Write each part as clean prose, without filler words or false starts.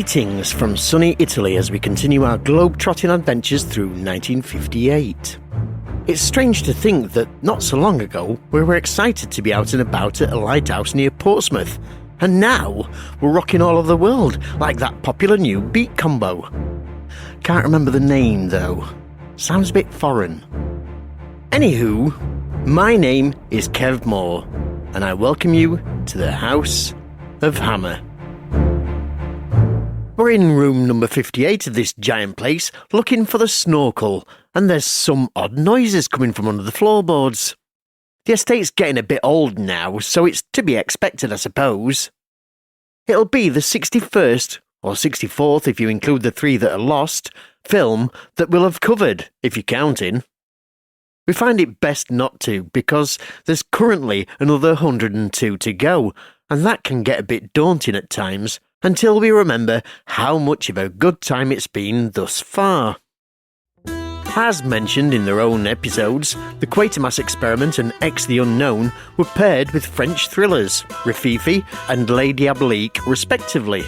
Greetings from sunny Italy as we continue our globe-trotting adventures through 1958. It's strange to think that not so long ago we were excited to be out and about at a lighthouse near Portsmouth, and now we're rocking all over the world like that popular new beat combo. Can't remember the name though. Sounds a bit foreign. Anywho, my name is Kev Moore, and I welcome you to the House of Hammer. We're in room number 58 of this giant place, looking for the Snorkel, and there's some odd noises coming from under the floorboards. The estate's getting a bit old now, so it's to be expected, I suppose. It'll be the 61st, or 64th if you include the 3 that are lost, film that we'll have covered, if you're counting. We find it best not to, because there's currently another 102 to go, and that can get a bit daunting at times, until we remember how much of a good time it's been thus far. As mentioned in their own episodes, The Quatermass Experiment and X the Unknown were paired with French thrillers, Rififi and Les Diaboliques respectively.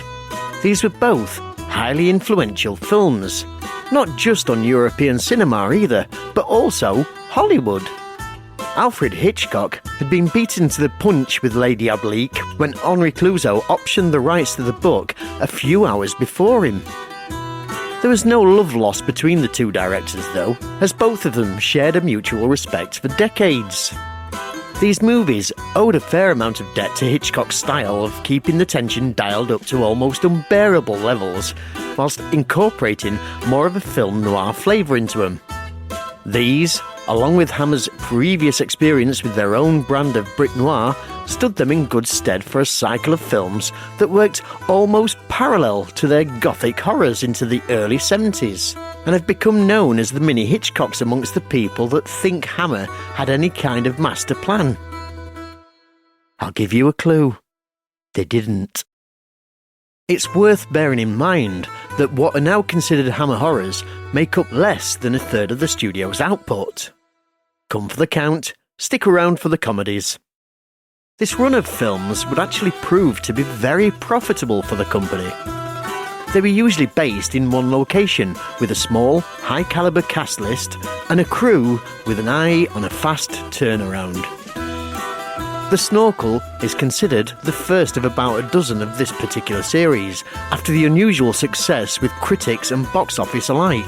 These were both highly influential films, not just on European cinema either, but also Hollywood. Alfred Hitchcock had been beaten to the punch with Les Diaboliques when Henri Clouzot optioned the rights to the book a few hours before him. There was no love lost between the two directors though, as both of them shared a mutual respect for decades. These movies owed a fair amount of debt to Hitchcock's style of keeping the tension dialed up to almost unbearable levels, whilst incorporating more of a film noir flavour into them. These, along with Hammer's previous experience with their own brand of Brit Noir, stood them in good stead for a cycle of films that worked almost parallel to their gothic horrors into the early 70s, and have become known as the mini Hitchcocks amongst the people that think Hammer had any kind of master plan. I'll give you a clue. They didn't. It's worth bearing in mind that what are now considered Hammer horrors make up less than a third of the studio's output. Come for the count, stick around for the comedies. This run of films would actually prove to be very profitable for the company. They were usually based in one location, with a small, high-caliber cast list and a crew with an eye on a fast turnaround. The Snorkel is considered the first of about a dozen of this particular series, after the unusual success with critics and box office alike.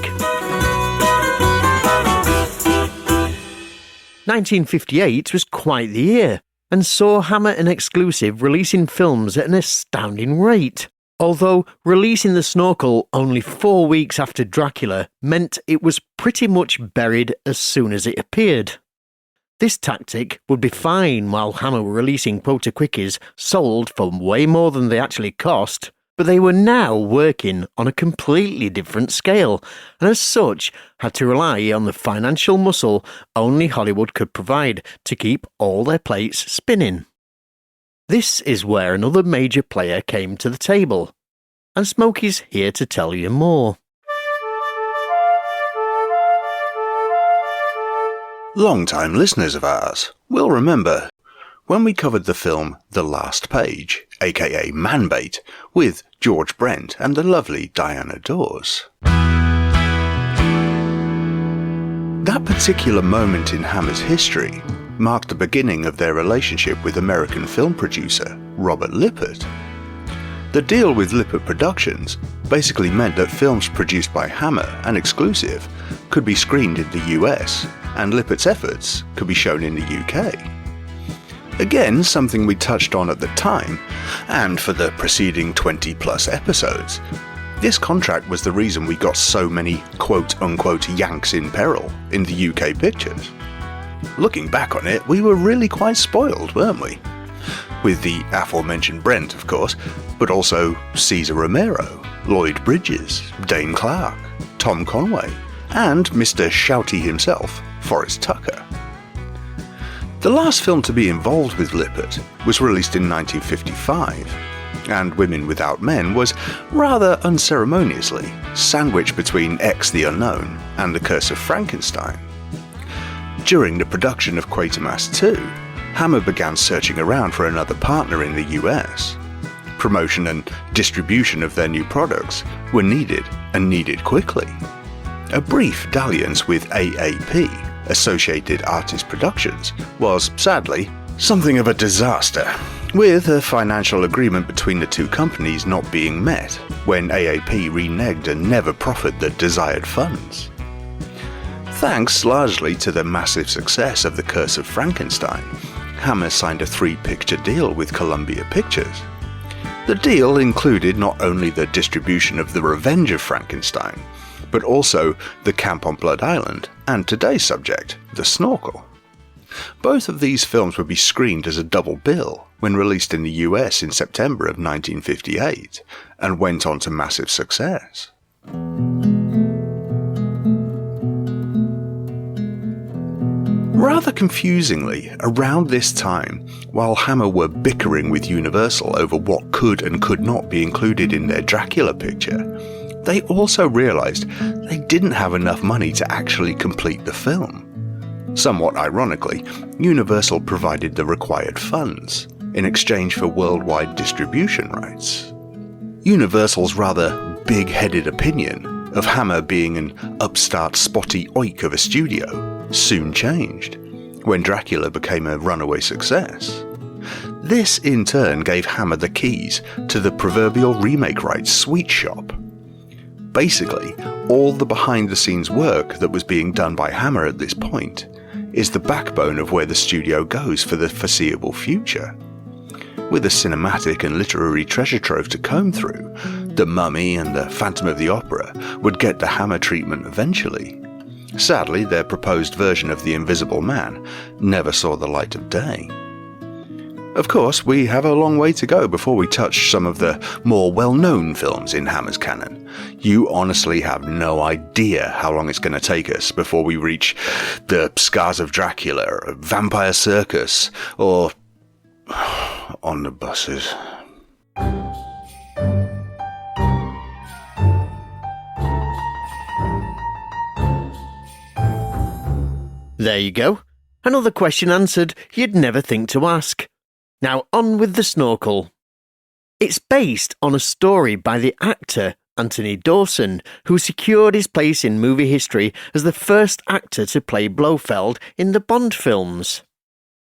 1958 was quite the year, and saw Hammer and Exclusive releasing films at an astounding rate. Although releasing The Snorkel only 4 weeks after Dracula meant it was pretty much buried as soon as it appeared. This tactic would be fine while Hammer were releasing quota quickies sold for way more than they actually cost, but they were now working on a completely different scale, and as such had to rely on the financial muscle only Hollywood could provide to keep all their plates spinning. This is where another major player came to the table, and Smokey's here to tell you more. Long-time listeners of ours will remember when we covered the film The Last Page, aka Manbait, with George Brent and the lovely Diana Dawes. That particular moment in Hammer's history marked the beginning of their relationship with American film producer Robert Lippert. The deal with Lippert Productions basically meant that films produced by Hammer and Exclusive could be screened in the US, and Lippert's efforts could be shown in the UK. Again, something we touched on at the time, and for the preceding 20 plus episodes. This contract was the reason we got so many quote-unquote Yanks in peril in the UK pictures. Looking back on it, we were really quite spoiled, weren't we? With the aforementioned Brent, of course, but also Cesar Romero, Lloyd Bridges, Dane Clark, Tom Conway, and Mr. Shouty himself, Forrest Tucker. The last film to be involved with Lippert was released in 1955, and Women Without Men was rather unceremoniously sandwiched between X the Unknown and The Curse of Frankenstein. During the production of Quatermass 2, Hammer began searching around for another partner in the US. promotion and distribution of their new products were needed, and needed quickly. A brief dalliance with AAP, Associated Artists Productions, was, sadly, something of a disaster, with a financial agreement between the two companies not being met when AAP reneged and never proffered the desired funds. Thanks largely to the massive success of The Curse of Frankenstein, Hammer signed a 3-picture deal with Columbia Pictures. The deal included not only the distribution of The Revenge of Frankenstein, but also The Camp on Blood Island and today's subject, The Snorkel. Both of these films would be screened as a double bill when released in the US in September of 1958, and went on to massive success. Rather confusingly, around this time, while Hammer were bickering with Universal over what could and could not be included in their Dracula picture, they also realised they didn't have enough money to actually complete the film. Somewhat ironically, Universal provided the required funds in exchange for worldwide distribution rights. Universal's rather big-headed opinion of Hammer being an upstart spotty oik of a studio soon changed when Dracula became a runaway success. This in turn gave Hammer the keys to the proverbial remake rights sweet shop. Basically, all the behind-the-scenes work that was being done by Hammer at this point is the backbone of where the studio goes for the foreseeable future. With a cinematic and literary treasure trove to comb through, The Mummy and The Phantom of the Opera would get the Hammer treatment eventually. Sadly, their proposed version of The Invisible Man never saw the light of day. Of course, we have a long way to go before we touch some of the more well-known films in Hammer's canon. You honestly have no idea how long it's going to take us before we reach The Scars of Dracula, or Vampire Circus, or On the Buses. There you go. Another question answered you'd never think to ask. Now on with The Snorkel. It's based on a story by the actor Anthony Dawson, who secured his place in movie history as the first actor to play Blofeld in the Bond films.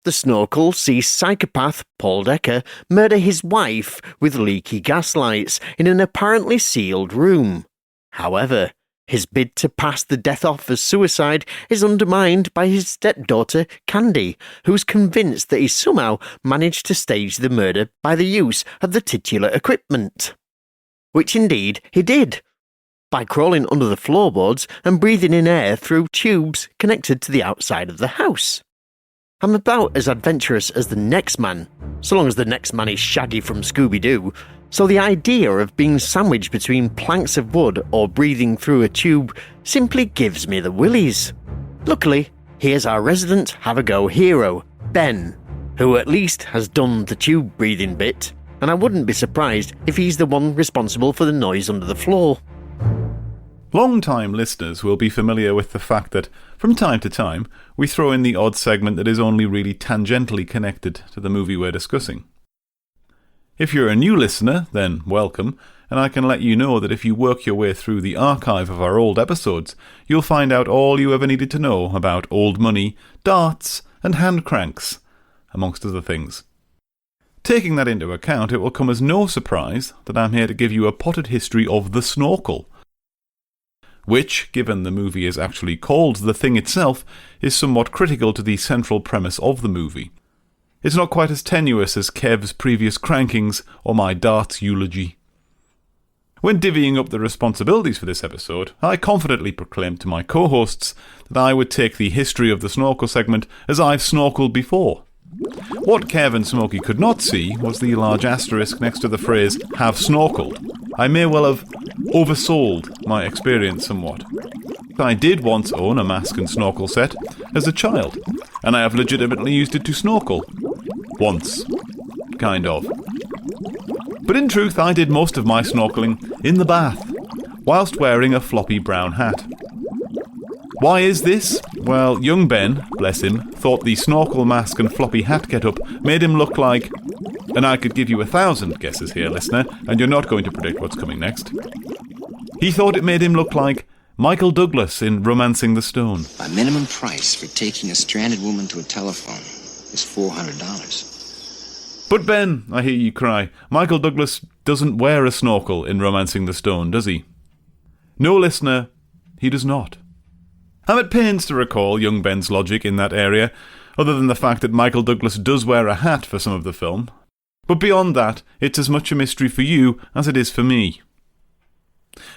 The Snorkel sees psychopath Paul Decker murder his wife with leaky gas lights in an apparently sealed room. However, his bid to pass the death off as suicide is undermined by his stepdaughter, Candy, who's convinced that he somehow managed to stage the murder by the use of the titular equipment. Which indeed he did, by crawling under the floorboards and breathing in air through tubes connected to the outside of the house. I'm about as adventurous as the next man, so long as the next man is Shaggy from Scooby-Doo, so the idea of being sandwiched between planks of wood or breathing through a tube simply gives me the willies. Luckily, here's our resident have-a-go hero, Ben, who at least has done the tube breathing bit, and I wouldn't be surprised if he's the one responsible for the noise under the floor. Long-time listeners will be familiar with the fact that, from time to time, we throw in the odd segment that is only really tangentially connected to the movie we're discussing. If you're a new listener, then welcome, and I can let you know that if you work your way through the archive of our old episodes, you'll find out all you ever needed to know about old money, darts, and hand cranks, amongst other things. Taking that into account, it will come as no surprise that I'm here to give you a potted history of The Snorkel, which, given the movie is actually called The Thing itself, is somewhat critical to the central premise of the movie. It's not quite as tenuous as Kev's previous crankings or my darts eulogy. When divvying up the responsibilities for this episode, I confidently proclaimed to my co-hosts that I would take the history of the Snorkel segment as I've snorkeled before. What Kev and Smokey could not see was the large asterisk next to the phrase, have snorkeled. I may well have oversold my experience somewhat. I did once own a mask and snorkel set as a child, and I have legitimately used it to snorkel. Once. Kind of. But in truth, I did most of my snorkeling in the bath, whilst wearing a floppy brown hat. Why is this? Well, young Ben, bless him, thought the snorkel mask and floppy hat get-up made him look like And I could give you 1,000 guesses here, listener, and you're not going to predict what's coming next. He thought it made him look like Michael Douglas in Romancing the Stone. My minimum price for taking a stranded woman to a telephone is $400. But Ben, I hear you cry, Michael Douglas doesn't wear a snorkel in Romancing the Stone, does he? No, listener, he does not. I'm at pains to recall young Ben's logic in that area, other than the fact that Michael Douglas does wear a hat for some of the film. But beyond that, it's as much a mystery for you as it is for me.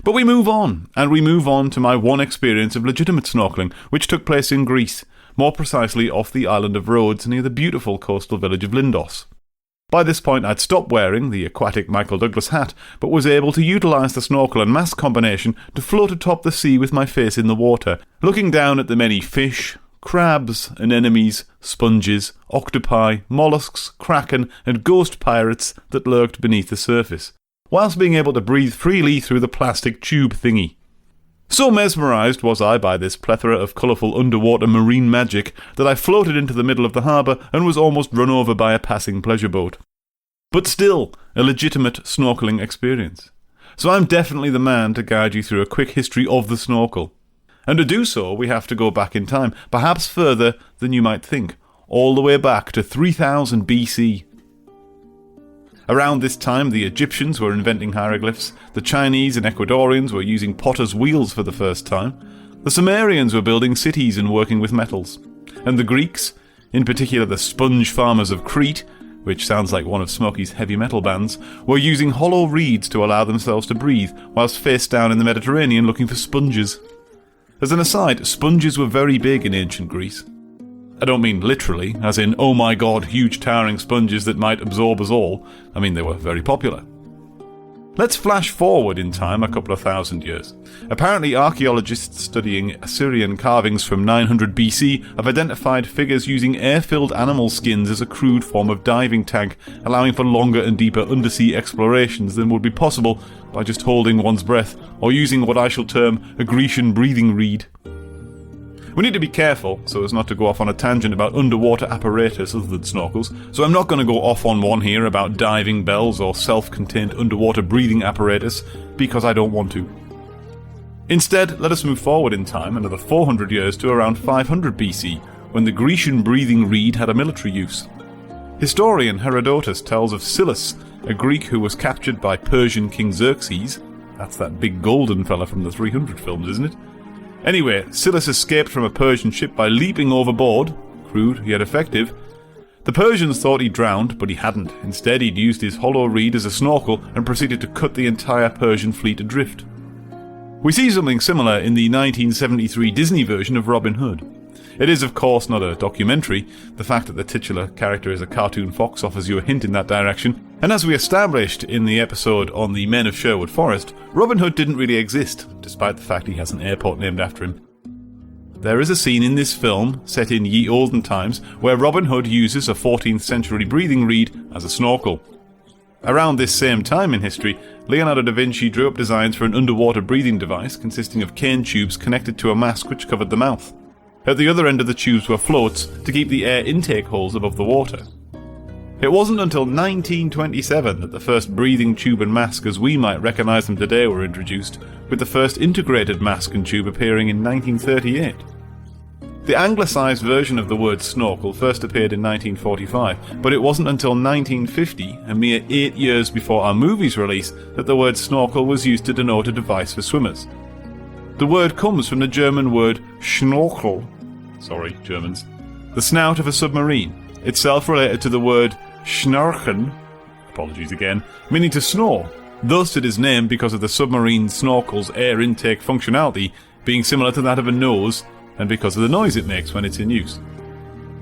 But we move on, and we move on to my one experience of legitimate snorkelling, which took place in Greece, more precisely off the island of Rhodes near the beautiful coastal village of Lindos. By this point I'd stopped wearing the aquatic Michael Douglas hat, but was able to utilise the snorkel and mask combination to float atop the sea with my face in the water, looking down at the many fish, crabs, anemones, sponges, octopi, mollusks, kraken and ghost pirates that lurked beneath the surface, whilst being able to breathe freely through the plastic tube thingy. So mesmerised was I by this plethora of colourful underwater marine magic that I floated into the middle of the harbour and was almost run over by a passing pleasure boat. But still, a legitimate snorkelling experience. So I'm definitely the man to guide you through a quick history of the snorkel. And to do so, we have to go back in time, perhaps further than you might think, all the way back to 3000 BC. Around this time, the Egyptians were inventing hieroglyphs, the Chinese and Ecuadorians were using potter's wheels for the first time, the Sumerians were building cities and working with metals, and the Greeks, in particular the sponge farmers of Crete, which sounds like one of Smokey's heavy metal bands, were using hollow reeds to allow themselves to breathe, whilst face down in the Mediterranean looking for sponges. As an aside, sponges were very big in ancient Greece. I don't mean literally, as in, oh my god, huge towering sponges that might absorb us all. I mean, they were very popular. Let's flash forward in time a couple of thousand years. Apparently, archaeologists studying Assyrian carvings from 900 BC have identified figures using air-filled animal skins as a crude form of diving tank, allowing for longer and deeper undersea explorations than would be possible by just holding one's breath or using what I shall term a Grecian breathing reed. We need to be careful so as not to go off on a tangent about underwater apparatus other than snorkels, so I'm not going to go off on one here about diving bells or self-contained underwater breathing apparatus, because I don't want to. Instead, let us move forward in time another 400 years to around 500 BC, when the Grecian breathing reed had a military use. Historian Herodotus tells of Scylla, a Greek who was captured by Persian King Xerxes. That's that big golden fella from the 300 films, isn't it? Anyway, Scylla escaped from a Persian ship by leaping overboard. Crude, yet effective. The Persians thought he drowned, but he hadn't. Instead, he'd used his hollow reed as a snorkel and proceeded to cut the entire Persian fleet adrift. We see something similar in the 1973 Disney version of Robin Hood. It is, of course, not a documentary. The fact that the titular character is a cartoon fox offers you a hint in that direction. And as we established in the episode on the Men of Sherwood Forest, Robin Hood didn't really exist, despite the fact he has an airport named after him. There is a scene in this film, set in ye olden times, where Robin Hood uses a 14th century breathing reed as a snorkel. Around this same time in history, Leonardo da Vinci drew up designs for an underwater breathing device consisting of cane tubes connected to a mask which covered the mouth. At the other end of the tubes were floats to keep the air intake holes above the water. It wasn't until 1927 that the first breathing tube and mask as we might recognise them today were introduced, with the first integrated mask and tube appearing in 1938. The anglicised version of the word snorkel first appeared in 1945, but it wasn't until 1950, a mere 8 years before our movie's release, that the word snorkel was used to denote a device for swimmers. The word comes from the German word Schnorkel, sorry, Germans, the snout of a submarine, itself related to the word Schnarchen, apologies again, meaning to snore. Thus it is named because of the submarine snorkel's air intake functionality being similar to that of a nose, and because of the noise it makes when it's in use.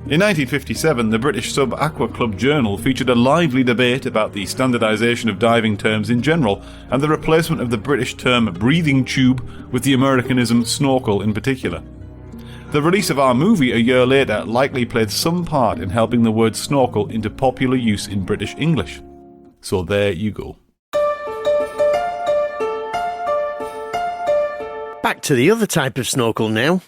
In 1957, the British Sub-Aqua Club Journal featured a lively debate about the standardisation of diving terms in general, and the replacement of the British term breathing tube with the Americanism snorkel in particular. The release of our movie a year later likely played some part in helping the word snorkel into popular use in British English. So there you go. Back to the other type of snorkel now.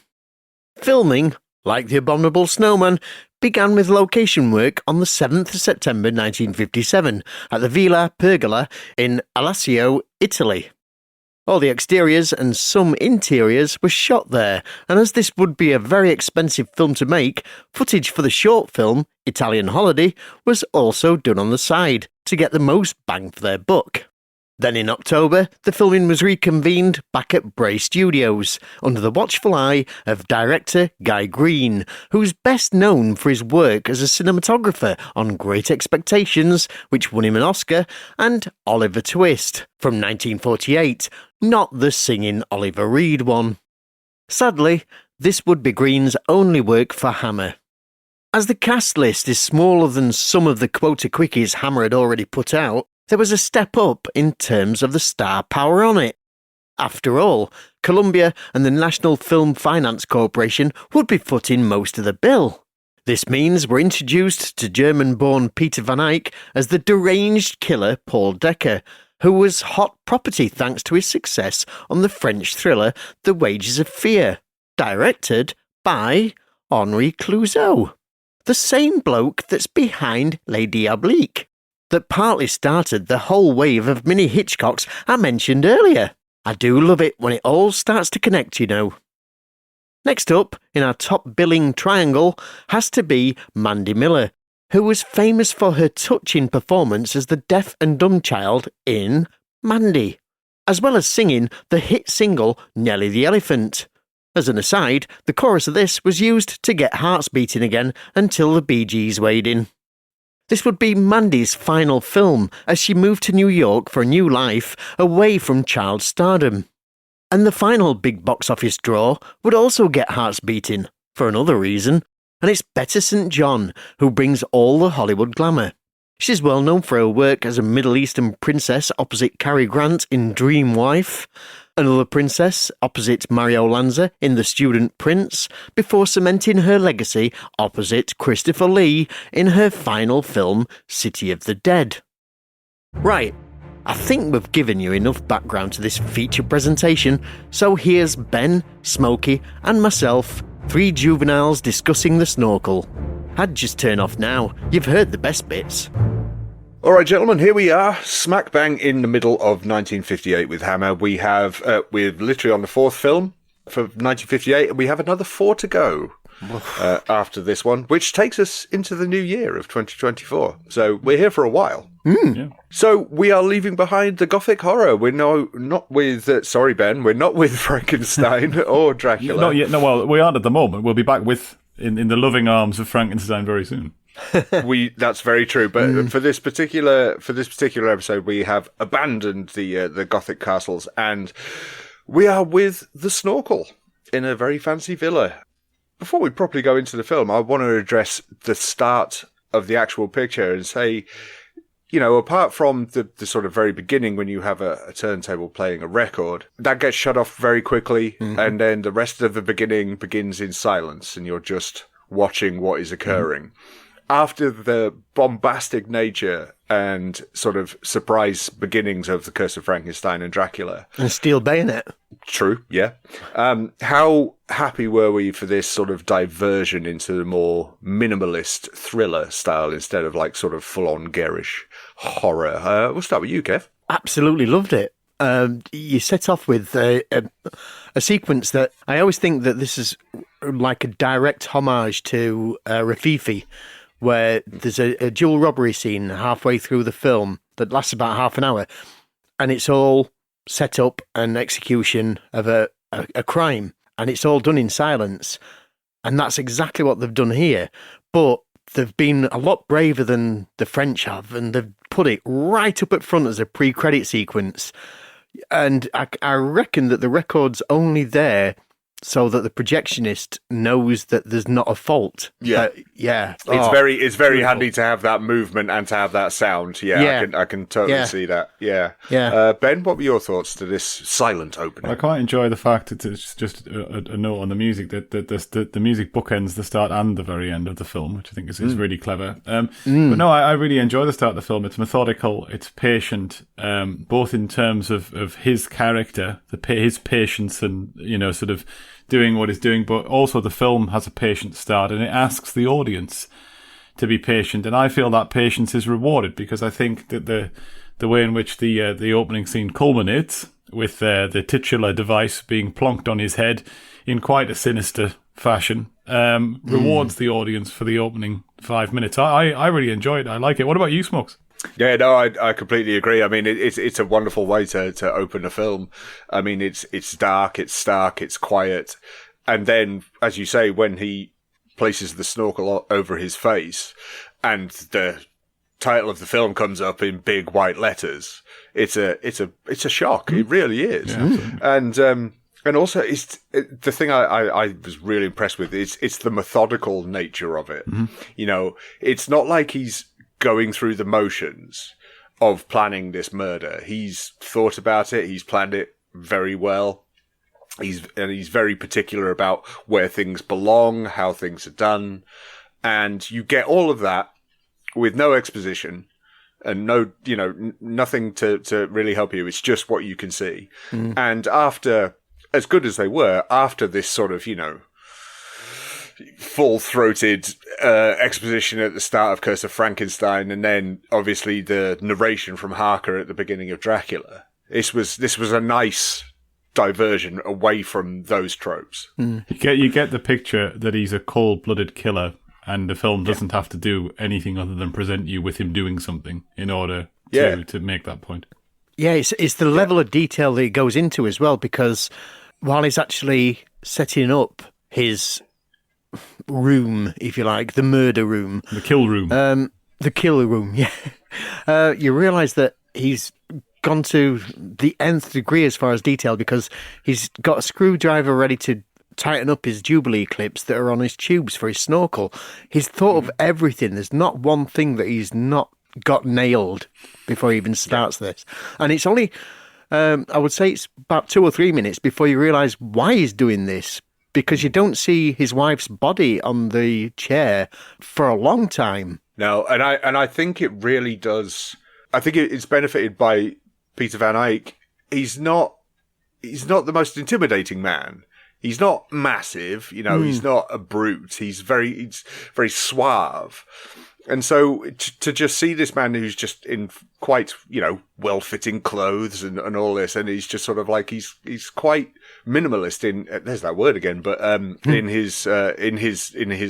Filming, like the Abominable Snowman, began with location work on the 7th of September 1957 at the Villa Pergola in Alassio, Italy. All the exteriors and some interiors were shot there, and as this would be a very expensive film to make, footage for the short film, Italian Holiday, was also done on the side to get the most bang for their buck. Then in October, the filming was reconvened back at Bray Studios, under the watchful eye of director Guy Green, who's best known for his work as a cinematographer on Great Expectations, which won him an Oscar, and Oliver Twist, from 1948, not the singing Oliver Reed one. Sadly, this would be Green's only work for Hammer. As the cast list is smaller than some of the quota quickies Hammer had already put out, there was a step up in terms of the star power on it. After all, Columbia and the National Film Finance Corporation would be footing most of the bill. This means we're introduced to German-born Peter Van Eyck as the deranged killer Paul Decker, who was hot property thanks to his success on the French thriller The Wages of Fear, directed by Henri Clouzot, the same bloke that's behind Les Diaboliques, that partly started the whole wave of mini Hitchcocks I mentioned earlier. I do love it when it all starts to connect, you know. Next up, in our top billing triangle, has to be Mandy Miller, who was famous for her touching performance as the deaf and dumb child in Mandy, as well as singing the hit single Nellie the Elephant. As an aside, the chorus of this was used to get hearts beating again until the Bee Gees weighed in. This would be Mandy's final film as she moved to New York for a new life away from child stardom. And the final big box office draw would also get hearts beating, for another reason, and it's Bette St. John who brings all the Hollywood glamour. She's well known for her work as a Middle Eastern princess opposite Cary Grant in Dream Wife, another princess opposite Mario Lanza in The Student Prince, before cementing her legacy opposite Christopher Lee in her final film, City of the Dead. Right, I think we've given you enough background to this feature presentation, so here's Ben, Smokey, and myself, three juveniles discussing the Snorkel. I'd just turn off now, you've heard the best bits. All right, gentlemen, here we are, smack bang in the middle of 1958 with Hammer. We're literally on the fourth film for 1958, and we have another four to go after this one, which takes us into the new year of 2024. So we're here for a while. Yeah. So we are leaving behind the Gothic horror. We're not with, sorry, Ben, we're not with Frankenstein or Dracula. Not yet. No, well, we aren't at the moment. We'll be back in the loving arms of Frankenstein very soon. That's very true, but for this particular episode, we have abandoned the Gothic castles, and we are with the Snorkel in a very fancy villa. Before we properly go into the film, I want to address the start of the actual picture and say, you know, apart from the sort of very beginning when you have a turntable playing a record, that gets shut off very quickly, and then the rest of the beginning begins in silence, and you're just watching what is occurring. After the bombastic nature and sort of surprise beginnings of The Curse of Frankenstein and Dracula. And Steel Bayonet. True, yeah. How happy were we for this sort of diversion into the more minimalist thriller style instead of like sort of full-on garish horror? We'll start with you, Kev. Absolutely loved it. You set off with a sequence that I always think that this is like a direct homage to Rafifi, where there's a dual robbery scene halfway through the film that lasts about half an hour, and it's all set up an execution of a crime, and it's all done in silence, and that's exactly what they've done here. But they've been a lot braver than the French have, and they've put it right up at front as a pre-credit sequence. And I reckon that the record's only there so that the projectionist knows that there's not a fault. Yeah. Yeah. It's very handy to have that movement and to have that sound. Yeah. I can totally see that. Yeah. Yeah. Ben, what were your thoughts to this silent opening? I quite enjoy the fact that it's just a note on the music that the music bookends the start and the very end of the film, which I think is really clever. But no, I really enjoy the start of the film. It's methodical, it's patient, both in terms of his character, his patience, and, you know, sort of doing what he's doing, but also the film has a patient start, and it asks the audience to be patient, and I feel that patience is rewarded, because I think that the way in which the opening scene culminates with the titular device being plonked on his head in quite a sinister fashion rewards the audience for the opening 5 minutes. I really enjoy it. I like it. What about you, Smokes? Yeah, no, I completely agree. I mean, it's a wonderful way to open a film. I mean, it's dark, it's stark, it's quiet, and then, as you say, when he places the snorkel over his face, and the title of the film comes up in big white letters, it's a shock. It really is. Yeah, and also, the thing I was really impressed with is it's the methodical nature of it. You know, it's not like he's going through the motions of planning this murder. He's thought about it. He's planned it very well. He's very particular about where things belong, how things are done, and you get all of that with no exposition and nothing to really help you. It's just what you can see. And after, as good as they were, after this sort of, full-throated exposition at the start of Curse of Frankenstein, and then obviously the narration from Harker at the beginning of Dracula, this was a nice diversion away from those tropes. You get the picture that he's a cold-blooded killer, and the film doesn't have to do anything other than present you with him doing something in order to make that point. Yeah, it's the level of detail that it goes into as well, because while he's actually setting up his room, if you like, the murder room. The kill room. The kill room, yeah. You realise that he's gone to the nth degree as far as detail, because he's got a screwdriver ready to tighten up his Jubilee clips that are on his tubes for his snorkel. He's thought of everything. There's not one thing that he's not got nailed before he even starts this. And it's only, I would say it's about 2 or 3 minutes before you realise why he's doing this, because you don't see his wife's body on the chair for a long time. No, and I think it really does. I think it's benefited by Peter Van Eyck. He's not the most intimidating man. He's not massive, he's not a brute. He's very suave. And so to just see this man who's just in quite, well-fitting clothes and all this, and he's just sort of like, he's quite minimalist in, there's that word again, but in his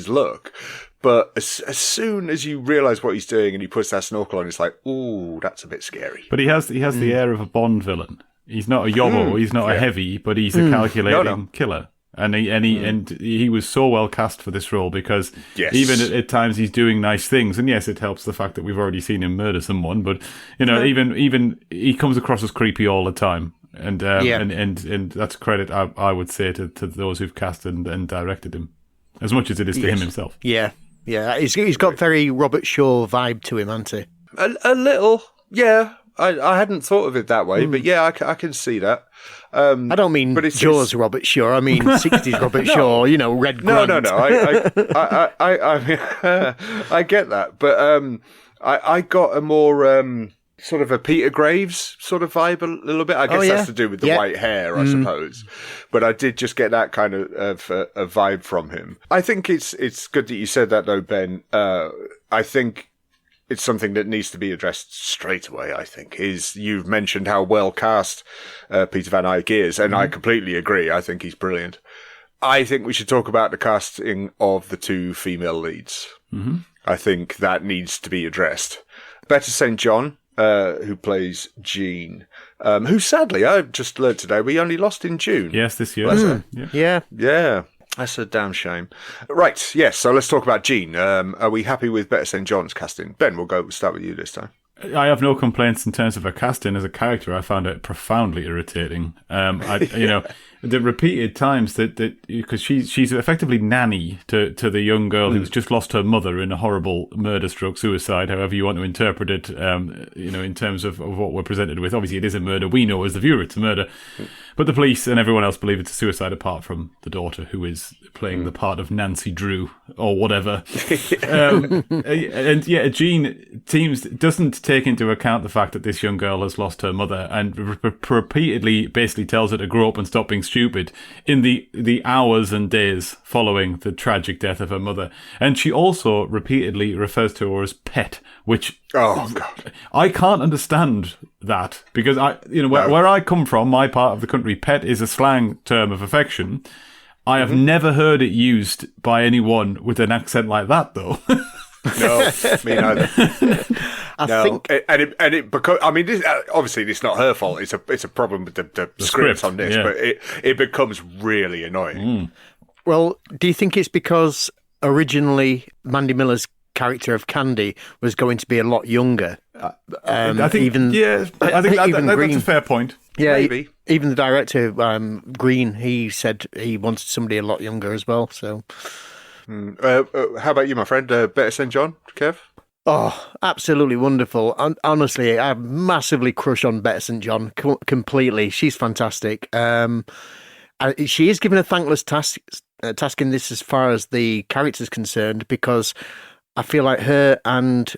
look. But as soon as you realise what he's doing and he puts that snorkel on, it's like, ooh, that's a bit scary. But he has the air of a Bond villain. He's not a yobbo, he's not a heavy, but he's a calculating killer. And he was so well cast for this role, because even at times he's doing nice things, and yes, it helps the fact that we've already seen him murder someone, but even he comes across as creepy all the time, and that's credit I would say to those who've cast and directed him, as much as it is to him himself. Yeah, he's got very Robert Shaw vibe to him, hasn't he? A little, yeah. I hadn't thought of it that way, but yeah, I can see that. I don't mean Jaws Robert Shaw. I mean 60s Robert Shaw. Red Grant. No. I get that, but I got a more sort of a Peter Graves sort of vibe a little bit. I guess that's to do with the white hair, I suppose. But I did just get that kind of a vibe from him. I think it's good that you said that, though, Ben. I think it's something that needs to be addressed straight away, I think, is you've mentioned how well cast Peter Van Eyck is, and I completely agree. I think he's brilliant. I think we should talk about the casting of the 2 female leads. I think that needs to be addressed. Bette St. John, who plays Jean, who sadly, I just learned today, we only lost in June. Yes, this year. Yeah. That's a damn shame. Right, yes, so let's talk about Jean. Are we happy with Bette St. John's casting? Ben, we'll start with you this time. I have no complaints in terms of her casting. As a character, I found it profoundly irritating. The repeated times that because she's effectively nanny to the young girl who's just lost her mother in a horrible murder/suicide, however you want to interpret it. In terms of what we're presented with. Obviously, it is a murder. We know as the viewer it's a murder, But the police and everyone else believe it's a suicide apart from the daughter, who is playing the part of Nancy Drew or whatever. And yeah, Jean doesn't take into account the fact that this young girl has lost her mother and repeatedly basically tells her to grow up and stop being stupid in the hours and days following the tragic death of her mother. And she also repeatedly refers to her as pet, which Oh, God. I can't understand that because where I come from, my part of the country, pet is a slang term of affection. I have never heard it used by anyone with an accent like that, though. No, me neither. I think because I mean, obviously it's not her fault. It's a problem with the script on this, yeah. but it becomes really annoying. Well, do you think it's because originally Mandy Miller's character of Candy was going to be a lot younger? I think even that's a fair point. Yeah, Maybe. even the director, Green, he said he wanted somebody a lot younger as well. So, How about you, my friend? Better St. John, Kev? oh, absolutely wonderful. And honestly, I massively crush on Bette St. John completely. She's fantastic. She is given a thankless task in this as far as the character's concerned, because I feel like her and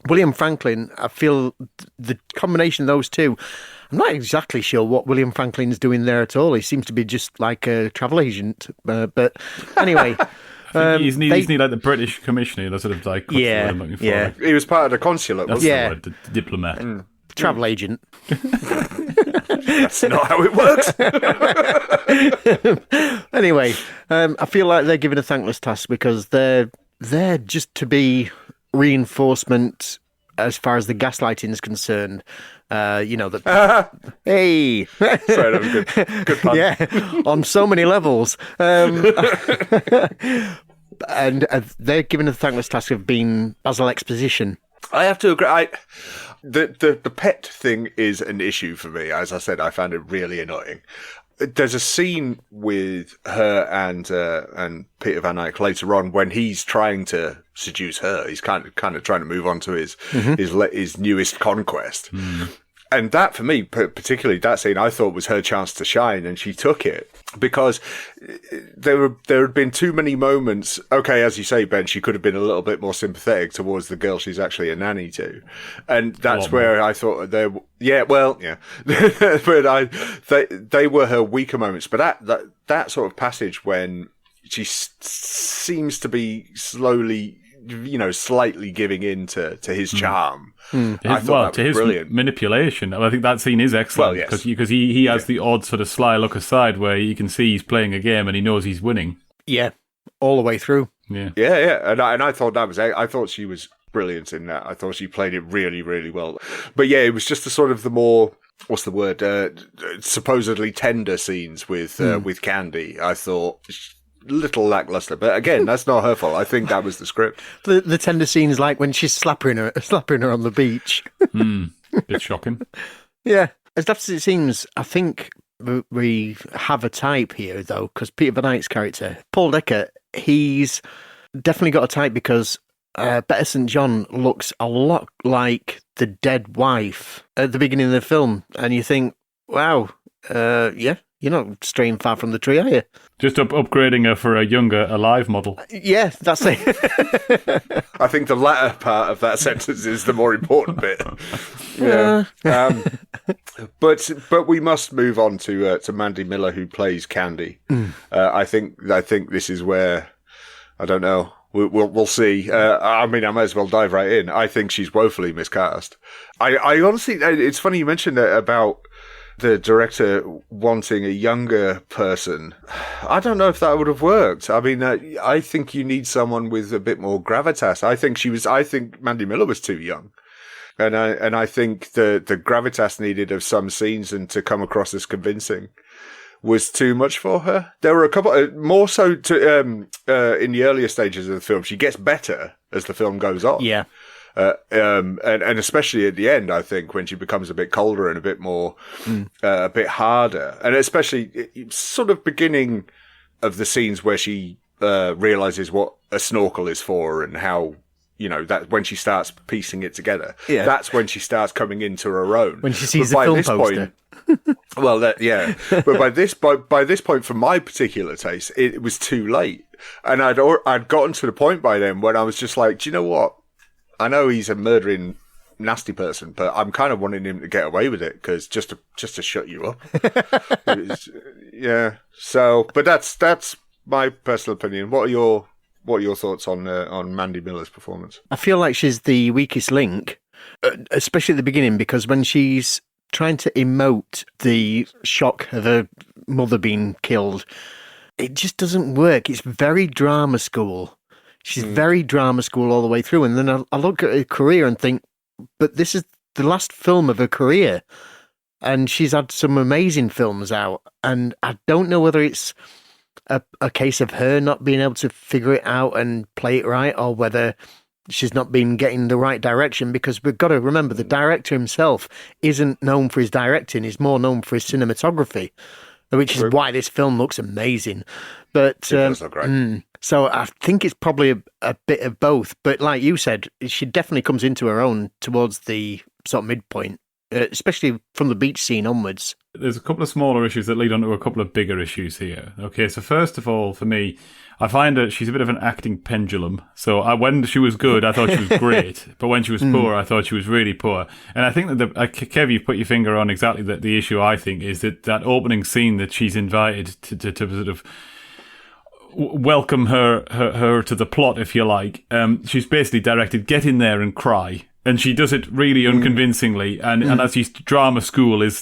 William Franklin, I feel the combination of those two, I'm not exactly sure what William Franklin's doing there at all. He seems to be just like a travel agent. But anyway. He's like the British commissioner, the sort of like... Yeah, I'm looking for, yeah. like, He was part of the consulate, that's wasn't Yeah. the word, the diplomat. Travel agent. That's not how it works. Anyway, I feel like they're given a thankless task because they're there just to be reinforcement as far as the gaslighting is concerned. That hey, Sorry, that was good pun. yeah, on so many levels. And they're given a thankless task of being Basil Exposition. I have to agree. The pet thing is an issue for me. As I said, I found it really annoying. There's a scene with her and Peter Van Eyck later on when he's trying to seduce her. He's kind of trying to move on to his newest conquest. And that, for me, particularly that scene, I thought was her chance to shine, and she took it because there had been too many moments. Okay, as you say, Ben, she could have been a little bit more sympathetic towards the girl she's actually a nanny to, and that's where I thought they but they were her weaker moments. But that sort of passage when she seems to be slowly, slightly giving in to his charm. I thought that was brilliant. Manipulation. I think that scene is excellent because he has the odd sort of sly look aside where you can see he's playing a game and he knows he's winning. Yeah, all the way through. Yeah. And I thought I thought she was brilliant in that. I thought she played it really, really well. But yeah, it was just the sort of the more, what's the word, supposedly tender scenes with Candy. I thought little lackluster, but again, that's not her fault. I think that was the script. The tender scenes, like when she's slapping her on the beach. Bit shocking. Yeah, as daft as it seems, I think we have a type here, though, because Peter Van Eyck's character, Paul Decker, he's definitely got a type because Bette St. John looks a lot like the dead wife at the beginning of the film, and you think, wow, yeah, you're not straying far from the tree, are you? Just upgrading her for a younger, alive model. Yeah, that's it. I think the latter part of that sentence is the more important bit. Yeah. But we must move on to Mandy Miller, who plays Candy. I think this is where, I don't know. We'll see. I mean, I might as well dive right in. I think she's woefully miscast. I honestly, it's funny you mentioned that about the director wanting a younger person. I don't know if that would have worked. I mean, I think you need someone with a bit more gravitas. I think Mandy Miller was too young. And I think the gravitas needed of some scenes and to come across as convincing was too much for her. There were a couple, more so to in the earlier stages of the film. She gets better as the film goes on. Yeah. And especially at the end, I think, when she becomes a bit colder and a bit more, a bit harder. And especially sort of beginning of the scenes where she realizes what a snorkel is for and how, that when she starts piecing it together, Yeah. that's when she starts coming into her own. When she sees But the by film this poster. But by this point, for my particular taste, it was too late, and I'd gotten to the point by then when I was just like, do you know what? I know he's a murdering nasty person, but I'm kind of wanting him to get away with it because just to shut you up. Yeah. So, but that's my personal opinion. What are your thoughts on Mandy Miller's performance? I feel like she's the weakest link, especially at the beginning, because when she's trying to emote the shock of her mother being killed, it just doesn't work. It's very drama school. She's very drama school all the way through. And then I look at her career and think, but this is the last film of her career. And she's had some amazing films out. And I don't know whether it's a case of her not being able to figure it out and play it right, or whether she's not been getting the right direction, because we've got to remember the director himself isn't known for his directing. He's more known for his cinematography, which is why this film looks amazing. But It does look great. so I think it's probably a bit of both. But like you said, she definitely comes into her own towards the sort of midpoint, especially from the beach scene onwards. There's a couple of smaller issues that lead on to a couple of bigger issues here. Okay, so first of all, for me, I find that she's a bit of an acting pendulum. So when she was good, I thought she was great. But when she was poor, I thought she was really poor. And I think that, Kev, you put your finger on exactly the issue, I think, is that opening scene that she's invited to sort of welcome her to the plot, if you like. She's basically directed, get in there and cry. And she does it really unconvincingly, and as his drama school is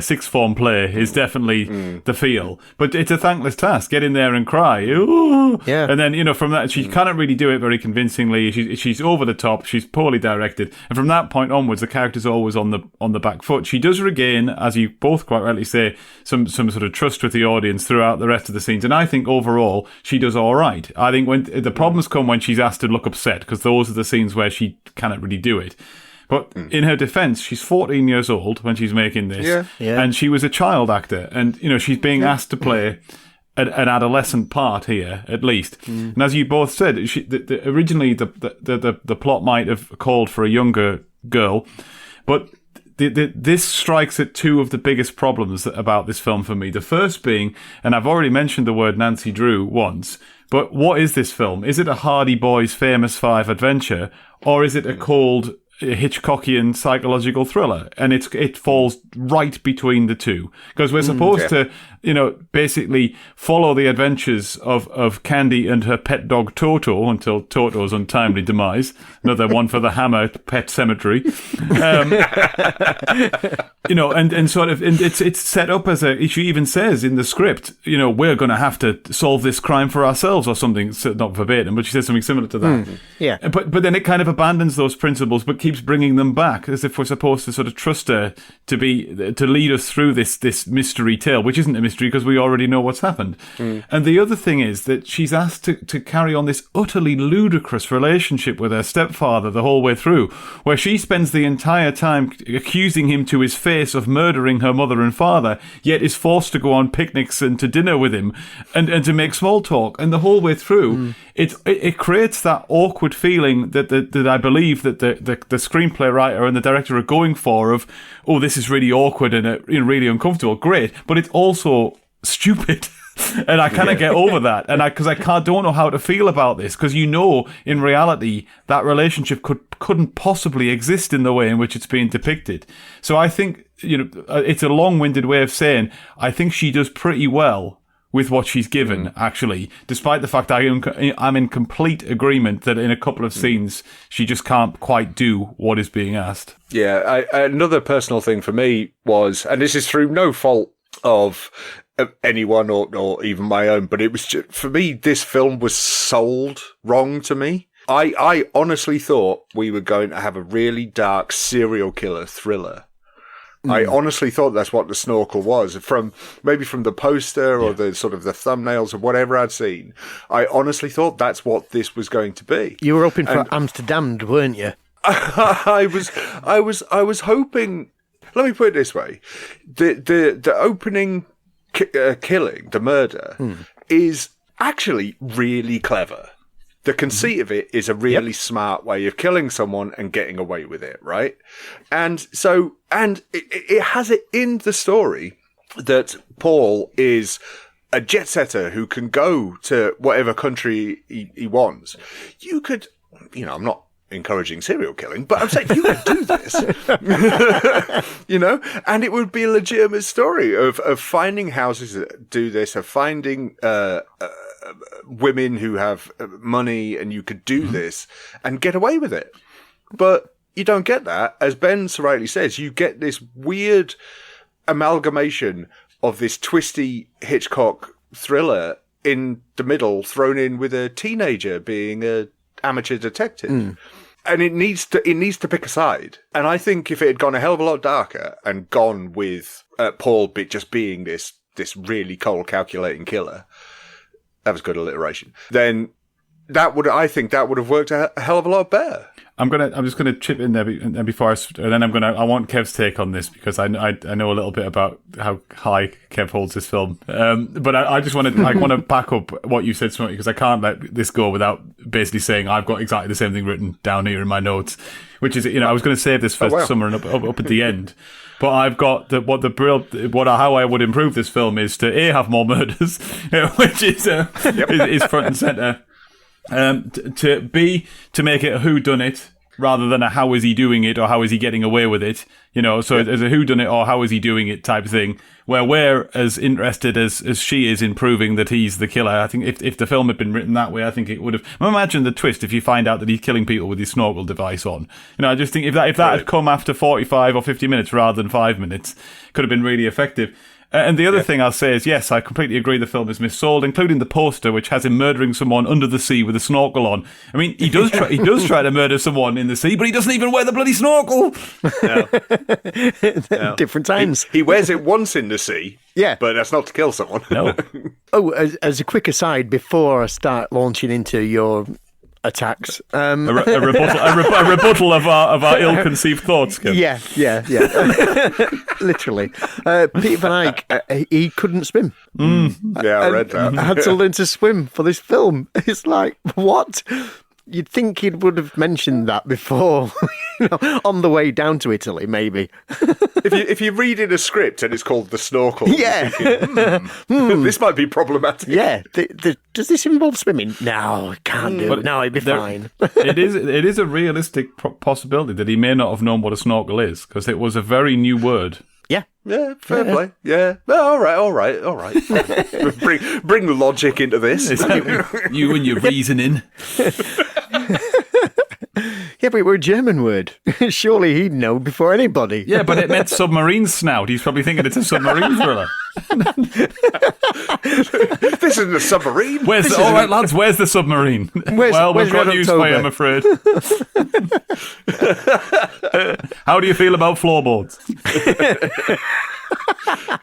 sixth form play is definitely the feel. But it's a thankless task. Get in there and cry. Ooh. Yeah. And then, from that, she cannot really do it very convincingly. She's over the top. She's poorly directed. And from that point onwards, the character's always on the back foot. She does regain, as you both quite rightly say, some sort of trust with the audience throughout the rest of the scenes. And I think overall, she does all right. I think when the problems come when she's asked to look upset, because those are the scenes where she cannot really do it. But in her defence, she's 14 years old when she's making this, and she was a child actor, and she's being asked to play an adolescent part here, at least. And as you both said, originally the plot might have called for a younger girl, but this strikes at two of the biggest problems about this film for me. The first being, and I've already mentioned the word Nancy Drew once, but what is this film? Is it a Hardy Boys Famous Five adventure, or is it a cold Hitchcockian psychological thriller? And it falls right between the two, because we're supposed to basically follow the adventures of Candy and her pet dog Toto until Toto's untimely demise. Another one for the Hammer Pet Cemetery. And sort of, and it's set up as she even says in the script, we're going to have to solve this crime for ourselves or something, so not verbatim, but she says something similar to that. Yeah. But then it kind of abandons those principles, but keeps bringing them back, as if we're supposed to sort of trust her to lead us through this mystery tale, which isn't a mystery because we already know what's happened. And the other thing is that she's asked to carry on this utterly ludicrous relationship with her stepfather the whole way through, where she spends the entire time accusing him to his face of murdering her mother and father, yet is forced to go on picnics and to dinner with him and to make small talk. And the whole way through, it creates that awkward feeling that I believe that the screenplay writer and the director are going for, of, oh, this is really awkward and really uncomfortable. Great, but it's also stupid. And I kind of get over that, and because I don't know how to feel about this, because in reality that relationship couldn't possibly exist in the way in which it's being depicted. So I think it's a long-winded way of saying I think she does pretty well with what she's given, actually, despite the fact I'm in complete agreement that in a couple of scenes she just can't quite do what is being asked. Yeah, another personal thing for me was, and this is through no fault of anyone or even my own, but it was just, for me, this film was sold wrong to me. I honestly thought we were going to have a really dark serial killer thriller. I honestly thought that's what the Snorkel was, from the poster or the sort of the thumbnails or whatever I'd seen. I honestly thought that's what this was going to be. You were hoping for Amsterdam, weren't you? I was hoping. Let me put it this way: the opening killing, the murder, is actually really clever. The conceit of it is a really smart way of killing someone and getting away with it, right? And so, and it has it in the story that Paul is a jet setter who can go to whatever country he wants. You could, I'm not encouraging serial killing, but I'm saying you could do this, and it would be a legitimate story of finding houses that do this, of finding women who have money, and you could do this and get away with it. But you don't get that. As Ben so rightly says, you get this weird amalgamation of this twisty Hitchcock thriller in the middle, thrown in with a teenager being a amateur detective. And it needs to pick a side. And I think if it had gone a hell of a lot darker and gone with Paul just being this really cold, calculating killer, that was good alliteration, then I think that would have worked a hell of a lot better. I'm just gonna chip in there, and before I want Kev's take on this, because I know a little bit about how high Kev holds this film. But I just want to back up what you said, Snorkel, because I can't let this go without basically saying I've got exactly the same thing written down here in my notes, which is, I was going to save this for summer and up at the end. But I've got how I would improve this film is to A, have more murders, which is front and center. To B, to make it a whodunit rather than a how is he doing it or how is he getting away with it, so as a whodunit or how is he doing it type thing, where we're as interested as she is in proving that he's the killer. I think if the film had been written that way, I think it would have. Imagine the twist if you find out that he's killing people with his snorkel device on. I just think if that had come after 45 or 50 minutes rather than 5 minutes, it could have been really effective. And the other thing I'll say is, yes, I completely agree the film is missold, including the poster, which has him murdering someone under the sea with a snorkel on. I mean, he does try to murder someone in the sea, but he doesn't even wear the bloody snorkel. No. Different times. He wears it once in the sea, but that's not to kill someone. No. Oh, as a quick aside, before I start launching into your attacks, a rebuttal of our ill-conceived thoughts. Kim. Yeah. Literally, Peter Van Eyck, he couldn't swim. Yeah, I read that. I had to learn to swim for this film. It's like, what? You'd think he would have mentioned that before, on the way down to Italy, maybe. If you read in a script and it's called The Snorkel, yeah, thinking, this might be problematic. Yeah, does this involve swimming? No, it can't do it. No, it'd be fine. It is a realistic possibility that he may not have known what a snorkel is, because it was a very new word. Yeah. Yeah, fair play. Yeah. All right. Bring logic into this. You and your reasoning. Yeah, but it were a German word. Surely he'd know before anybody. Yeah, but it meant submarine snout. He's probably thinking it's a submarine thriller. This isn't a submarine. All right, lads, where's the submarine? We've got news for you, I'm afraid. How do you feel about floorboards?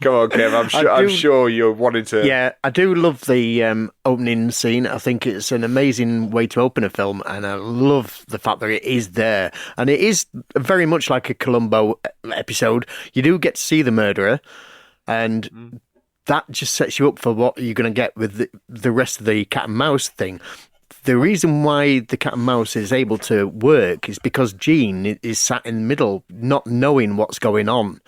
Come on, Kev. I'm sure you're wanting to. Yeah, I do love the opening scene. I think it's an amazing way to open a film, and I love the fact that it is there. And it is very much like a Columbo episode. You do get to see the murderer, and that just sets you up for what you're going to get with the rest of the cat and mouse thing. The reason why the cat and mouse is able to work is because Jean is sat in the middle, not knowing what's going on.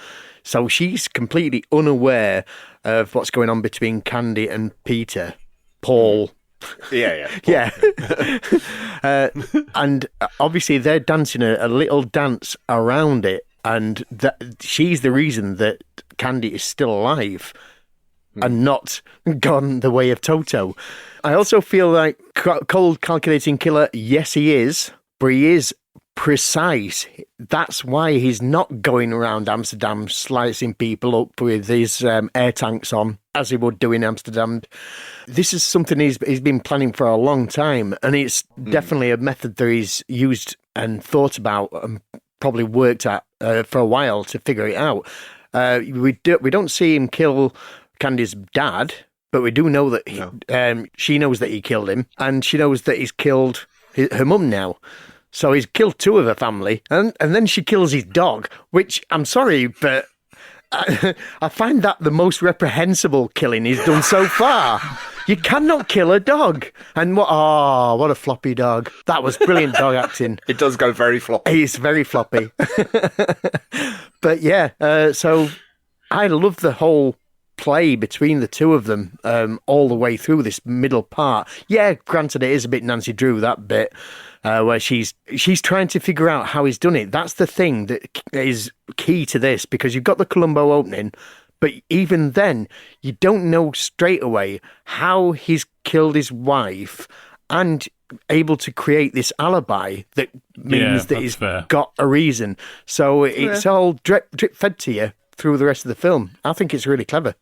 So she's completely unaware of what's going on between Candy and Peter. Paul. Yeah. Yeah. And obviously they're dancing a little dance around it, and she's the reason that Candy is still alive and not gone the way of Toto. I also feel like cold calculating killer, yes he is, but he is precise. That's why he's not going around Amsterdam slicing people up with his air tanks on, as he would do in Amsterdam. This is something he's been planning for a long time, and it's definitely a method that he's used and thought about and probably worked at for a while to figure it out. We don't see him kill Candy's dad, but we do know that she knows that he killed him, and she knows that he's killed her mum now. So he's killed two of her family, and then she kills his dog, which, I'm sorry, but I find that the most reprehensible killing he's done so far. You cannot kill a dog. And what a floppy dog. That was brilliant dog acting. It does go very floppy. He's very floppy. But yeah, so I love the whole play between the two of them all the way through this middle part. Yeah, granted, it is a bit Nancy Drew, that bit, where she's trying to figure out how he's done it. That's the thing that is key to this, because you've got the Columbo opening, but even then, you don't know straight away how he's killed his wife and able to create this alibi that means that he's got a reason. So it's all drip fed to you through the rest of the film. I think it's really clever.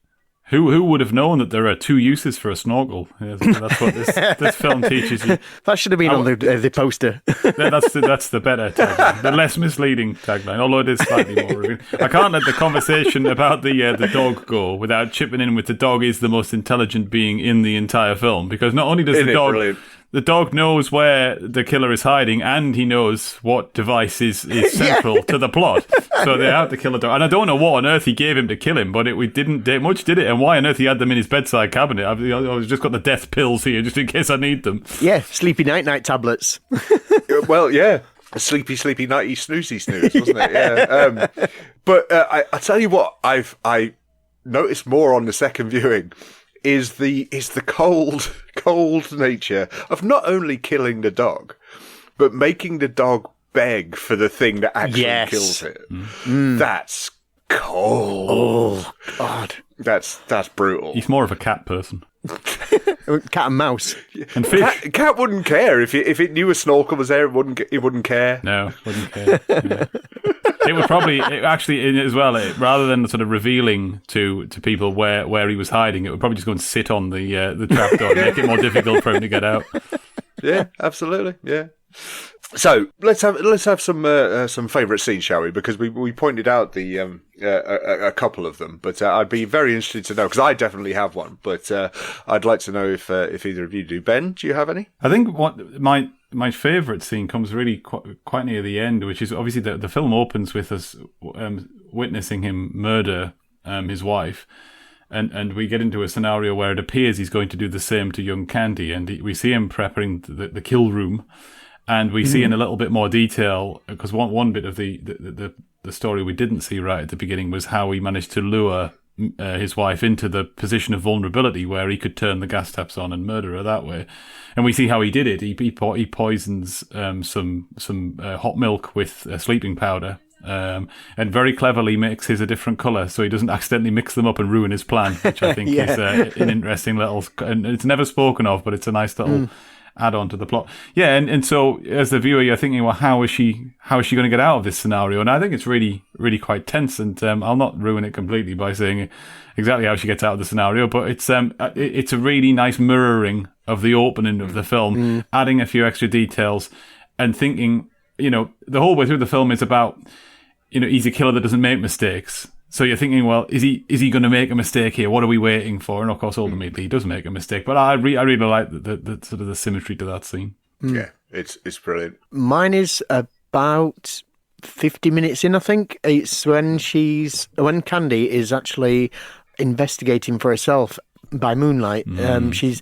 Who would have known that there are two uses for a snorkel? Yeah, that's what this film teaches you. That should have been on the poster. That's the better tagline, the less misleading tagline, although it is slightly more revealing. I can't let the conversation about the dog go without chipping in with the dog is the most intelligent being in the entire film, because not only does the dog knows where the killer is hiding, and he knows what device is central to the plot. So they have to kill a dog. And I don't know what on earth he gave him to kill him, but we didn't take much, did it? And why on earth he had them in his bedside cabinet? I've just got the death pills here, just in case I need them. Yeah, sleepy night tablets. Well, yeah. A sleepy, nighty, snoozy snooze, wasn't it? Yeah. But I tell you what, I noticed more on the second viewing is the cold nature of not only killing the dog, but making the dog beg for the thing that actually kills it. That's cold. Oh God, that's brutal. He's more of a cat person. Cat and mouse and fish. Cat wouldn't care if it knew a snorkel was there. It wouldn't care. No, wouldn't care. Yeah. It would probably actually as well. Rather than sort of revealing to people where he was hiding, it would probably just go and sit on the trapdoor and make it more difficult for him to get out. Yeah, absolutely. Yeah. So let's have some favourite scenes, shall we? Because we pointed out a couple of them, but I'd be very interested to know, because I definitely have one. But I'd like to know if either of you do. Ben, do you have any? I think what my favourite scene comes really quite near the end, which is obviously the film opens with us witnessing him murder his wife. And we get into a scenario where it appears he's going to do the same to young Candy, and we see him preparing the kill room. And we see in a little bit more detail, because one bit of the story we didn't see right at the beginning was how he managed to lure his wife into the position of vulnerability where he could turn the gas taps on and murder her that way. And we see how he did it. He poisons some hot milk with sleeping powder. And very cleverly makes his a different colour so he doesn't accidentally mix them up and ruin his plan, which I think is an interesting little, and it's never spoken of, but it's a nice little add on to the plot. Yeah, and so as the viewer, you're thinking, well, how is she going to get out of this scenario? And I think it's really, really quite tense. And I'll not ruin it completely by saying exactly how she gets out of the scenario, but it's a really nice mirroring of the opening of the film, adding a few extra details and thinking, the whole way through the film is about, he's a killer that doesn't make mistakes. So you're thinking, well, is he going to make a mistake here? What are we waiting for? And of course, ultimately, he does make a mistake. But I really like the sort of the symmetry to that scene. Yeah, it's brilliant. Mine is about 50 minutes in, I think. It's when Candy is actually investigating for herself by moonlight. She's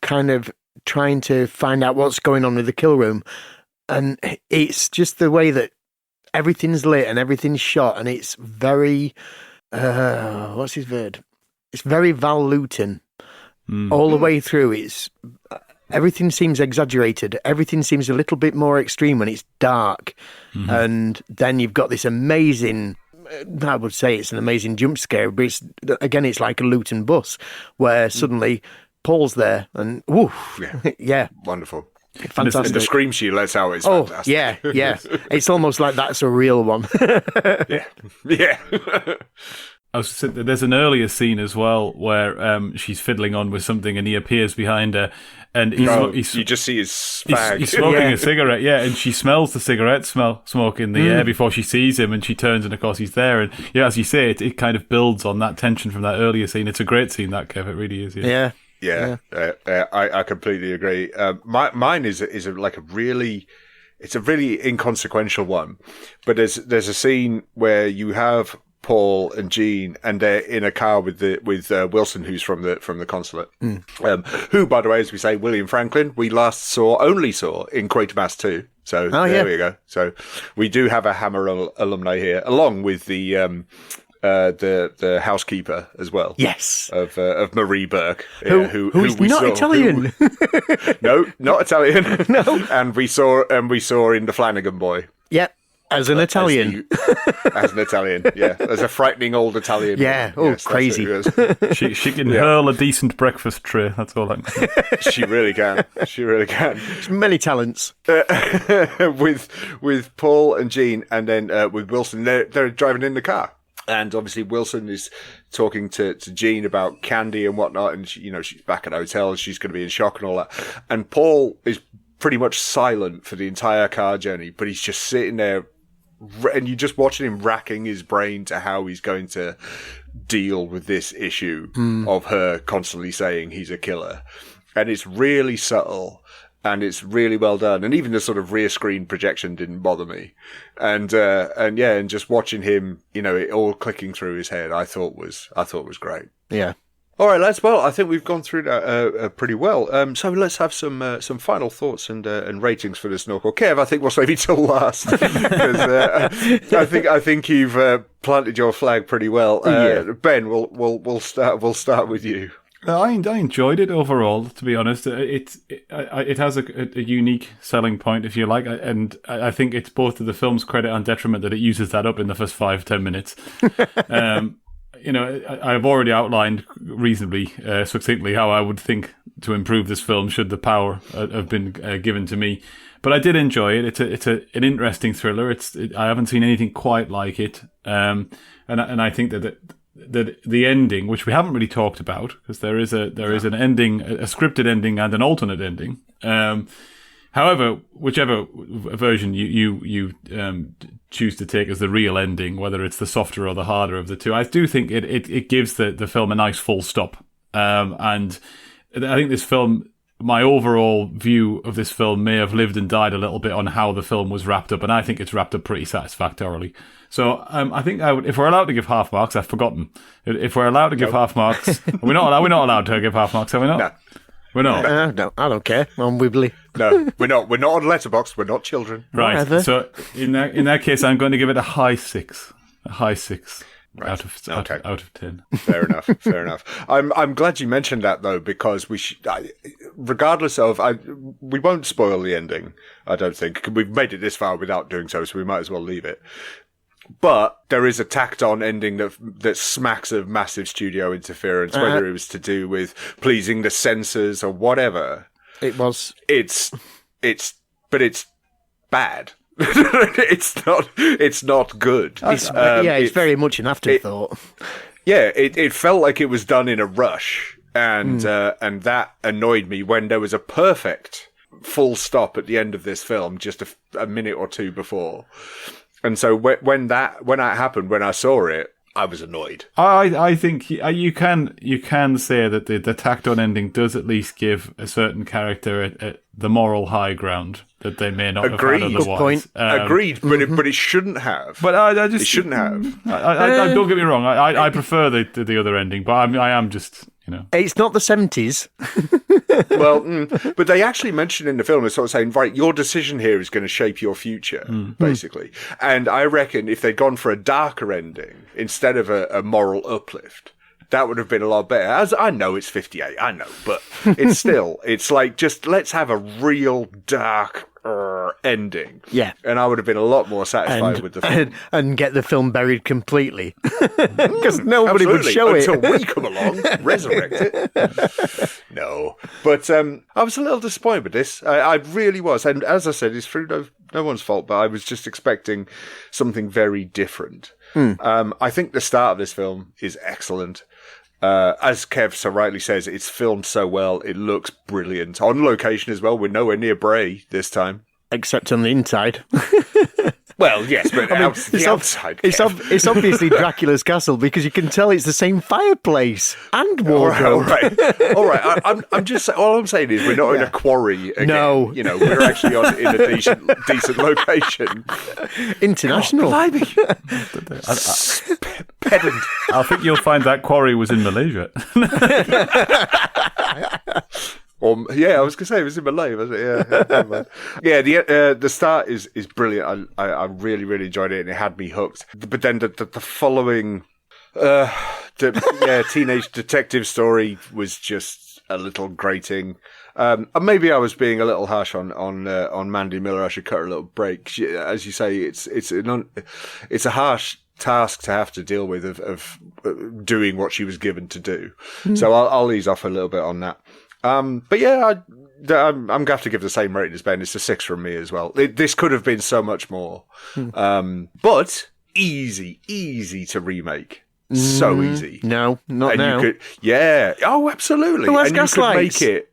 kind of trying to find out what's going on with the kill room, and it's just the way that everything's lit and everything's shot, and it's very what's his word? It's very Val Lewton all the way through. It's everything seems exaggerated. Everything seems a little bit more extreme when it's dark, and then you've got this amazing. I would say it's an amazing jump scare, but it's like a Luton bus where suddenly Paul's there, and woof, yeah, wonderful. Fantastic. And the scream she lets out is fantastic. Yeah. It's almost like that's a real one. Yeah. There's an earlier scene as well where she's fiddling on with something and he appears behind her, and you just see his fag. He's smoking a cigarette, and she smells the cigarette smoke in the air before she sees him, and she turns, and of course he's there. And as you say, it kind of builds on that tension from that earlier scene. It's a great scene, that, Kev. It really is. Yeah, I completely agree. Mine is a really inconsequential one, but there's a scene where you have Paul and Jean, and they're in a car with Wilson, who's from the consulate. Who, by the way, as we say, William Franklin, we only saw in Quatermass 2. So there we go. So we do have a Hammer alumni here, along with the housekeeper as well. Yes, of Marie Burke, who's not Italian. No, not Italian. No, and we saw in the Flanagan Boy. Yep. As an Italian. As an Italian, yeah. As a frightening old Italian. Yeah, woman. yes, crazy. She can hurl a decent breakfast tray, that's all I can say. She really can. She really can. Many talents. With Paul and Jean, and then with Wilson, they're driving in the car. And obviously Wilson is talking to Jean about Candy and whatnot, and she's back at the hotel, she's going to be in shock and all that. And Paul is pretty much silent for the entire car journey, but he's just sitting there, and you're just watching him racking his brain to how he's going to deal with this issue of her constantly saying he's a killer. And it's really subtle, and it's really well done. And even the sort of rear screen projection didn't bother me. And just watching him, it all clicking through his head, I thought was great. Yeah. All right, lads. Well, I think we've gone through that pretty well. So let's have some final thoughts and ratings for the Snorkel. Kev, I think we'll save you till last because I think you've planted your flag pretty well. Ben, we'll start with you. I enjoyed it overall, to be honest. It has a unique selling point, if you like, and I think it's both to the film's credit and detriment that it uses that up in the first 5-10 minutes. I've already outlined reasonably succinctly how I would think to improve this film should the power have been given to me. But I did enjoy it. It's an interesting thriller. I haven't seen anything quite like it, and I think that the ending, which we haven't really talked about, because there is an ending, a scripted ending and an alternate ending. However, whichever version you choose to take as the real ending, whether it's the softer or the harder of the two, I do think it gives the film a nice full stop. And I think this film, my overall view of this film may have lived and died a little bit on how the film was wrapped up, and I think it's wrapped up pretty satisfactorily. So I think I would, if we're allowed to give half marks, I've forgotten. If we're allowed to give half marks, we're not allowed to give half marks, are we not? No. We're not. No, I don't care. I'm wibbly. No, we're not. We're not on Letterboxd. We're not children. Right. Whatever. So in that case, I'm going to give it a high 6. A high 6. Right. Out of 10. Fair enough. Fair enough. I'm glad you mentioned that though, because regardless of, we won't spoil the ending. I don't think we've made it this far without doing so we might as well leave it. But there is a tacked-on ending that smacks of massive studio interference, whether it was to do with pleasing the censors or whatever. It was. But it's bad. It's not good. It's very much an afterthought. It felt like it was done in a rush, and that annoyed me when there was a perfect full stop at the end of this film just a minute or two before. And so when that happened, when I saw it, I was annoyed. I think you can say that the tacked-on ending does at least give a certain character the moral high ground that they may not have had otherwise. Good point. Agreed, but it shouldn't have. But it shouldn't have. I don't get me wrong. I prefer the other ending, but I am just. It's not the 70s. Well, but they actually mentioned in the film, it's sort of saying, right, your decision here is going to shape your future, basically. And I reckon if they'd gone for a darker ending instead of a moral uplift, that would have been a lot better. As I know it's 58, I know, but it's still, it's like, just let's have a real dark ending. Yeah. And I would have been a lot more satisfied with the film. And get the film buried completely. Because nobody would show it. Until we come along, resurrect it. No. But I was a little disappointed with this. I really was. And as I said, it's through no one's fault, but I was just expecting something very different. I think the start of this film is excellent. As Kev so rightly says, it's filmed so well. It looks brilliant. On location as well. We're nowhere near Bray this time. Except on the inside. Well, yes, but the outside. It's obviously Dracula's castle because you can tell it's the same fireplace and wardrobe. All right. I'm just all I'm saying is we're not in a quarry again. No. We're actually in a decent location. International. Pedant. I think you'll find that quarry was in Malaysia. I was going to say it was in Malay, was it? Yeah. The start is brilliant. I really, really enjoyed it, and it had me hooked. But then the following, teenage detective story was just a little grating. And maybe I was being a little harsh on Mandy Miller. I should cut her a little break. As you say, it's a harsh task to have to deal with of doing what she was given to do. So I'll ease off a little bit on that. But yeah, I'm going to have to give the same rating as Ben. It's a 6 from me as well. This could have been so much more. But easy to remake. So easy. No, not now. Absolutely. Who has and gas you could lights? make it.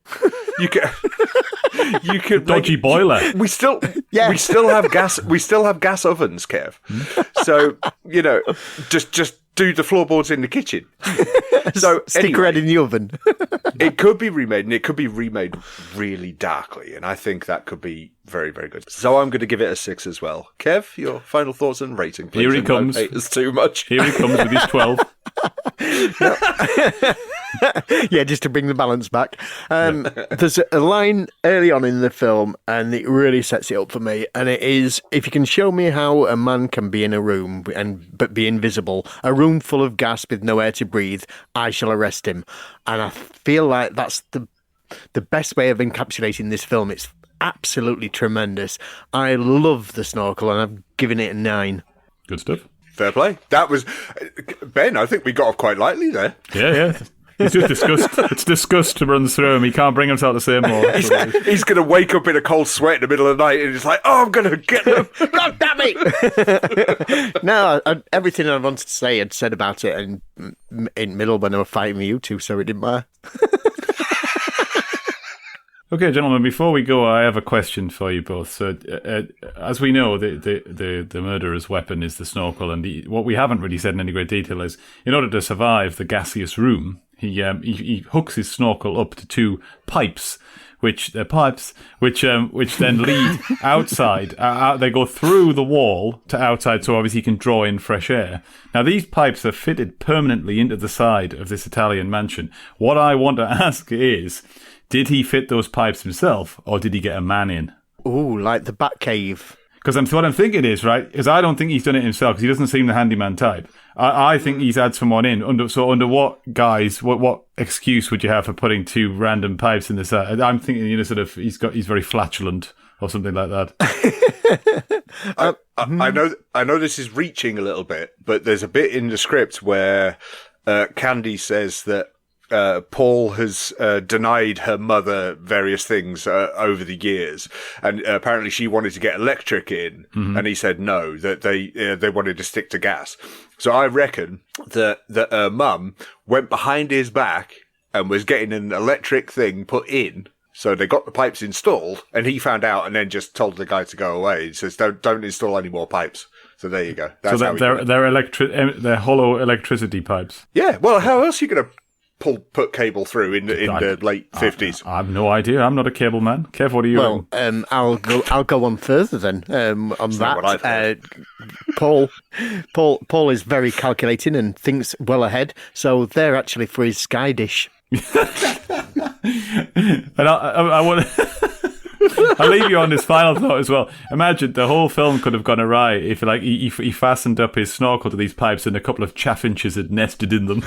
You could Dodgy boiler. We still have gas. We still have gas ovens, Kev. So just do the floorboards in the kitchen. So Stick her head in the oven. It could be remade, and it could be remade really darkly, and I think that could be very, very good. So I'm going to give it a 6 as well. Kev, your final thoughts and rating, please. Here he comes. Don't hate us too much. Here he comes with his 12. Yeah, just to bring the balance back. There's a line early on in the film, and it really sets it up for me. And it is, if you can show me how a man can be in a room but be invisible, a room full of gas with no air to breathe, I shall arrest him. And I feel like that's the best way of encapsulating this film. It's absolutely tremendous. I love The Snorkel, and I've given it a 9. Good stuff. Fair play. That was Ben. I think we got off quite lightly there. Yeah. It's just disgust. It's disgust runs through him. He can't bring himself to say more. He's going to wake up in a cold sweat in the middle of the night, and he's like, "Oh, I'm going to get them! God damn it!" No, everything I wanted to say I'd said about it in middle when I was fighting with you two, so it didn't matter. Okay, gentlemen, before we go, I have a question for you both. So, as we know, the murderer's weapon is the snorkel, and what we haven't really said in any great detail is, in order to survive the gaseous room, he hooks his snorkel up to 2 pipes, which then lead outside. They go through the wall to outside, so obviously he can draw in fresh air. Now, these pipes are fitted permanently into the side of this Italian mansion. What I want to ask is, did he fit those pipes himself, or did he get a man in? Ooh, like the Batcave. Because what I'm thinking is, right, because I don't think he's done it himself, because he doesn't seem the handyman type. I think he's had someone in. Under what guise, what excuse would you have for putting 2 random pipes in the side? I'm thinking, he's very flatulent or something like that. I know this is reaching a little bit, but there's a bit in the script where Candy says that Paul has denied her mother various things over the years, and apparently she wanted to get electric in, and he said no, that they wanted to stick to gas. So I reckon that her mum went behind his back and was getting an electric thing put in. So they got the pipes installed, and he found out, and then just told the guy to go away. He says, "Don't install any more pipes." So there you go. That's how they're hollow electricity pipes. Yeah. Well, how else are you going to put cable through in the late 50s? I have no idea. I'm not a cable man. Kev, what are you? Well, I'll go on further then. On that, Paul is very calculating and thinks well ahead. So they're actually for his sky dish. And I want. I'll leave you on this final thought as well. Imagine the whole film could have gone awry if, like, he fastened up his snorkel to these pipes and a couple of chaffinches had nested in them.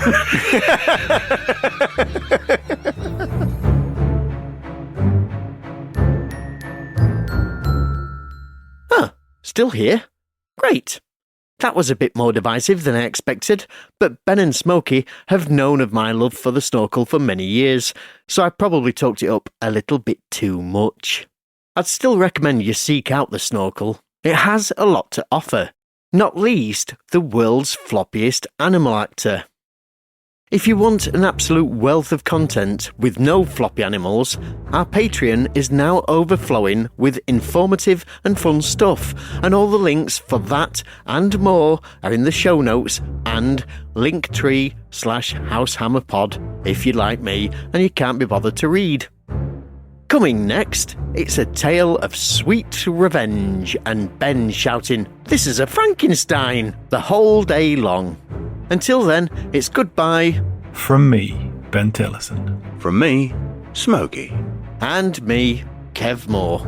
Still here? Great. That was a bit more divisive than I expected, but Ben and Smokey have known of my love for the snorkel for many years, so I probably talked it up a little bit too much. I'd still recommend you seek out the snorkel. It has a lot to offer, not least the world's floppiest animal actor. If you want an absolute wealth of content with no floppy animals, our Patreon is now overflowing with informative and fun stuff, and all the links for that and more are in the show notes and linktree/househammerpod if you're like me and you can't be bothered to read. Coming next, it's a tale of sweet revenge and Ben shouting, "This is a Frankenstein!" the whole day long. Until then, it's goodbye. From me, Ben Tillison. From me, Smokey. And me, Kev Moore.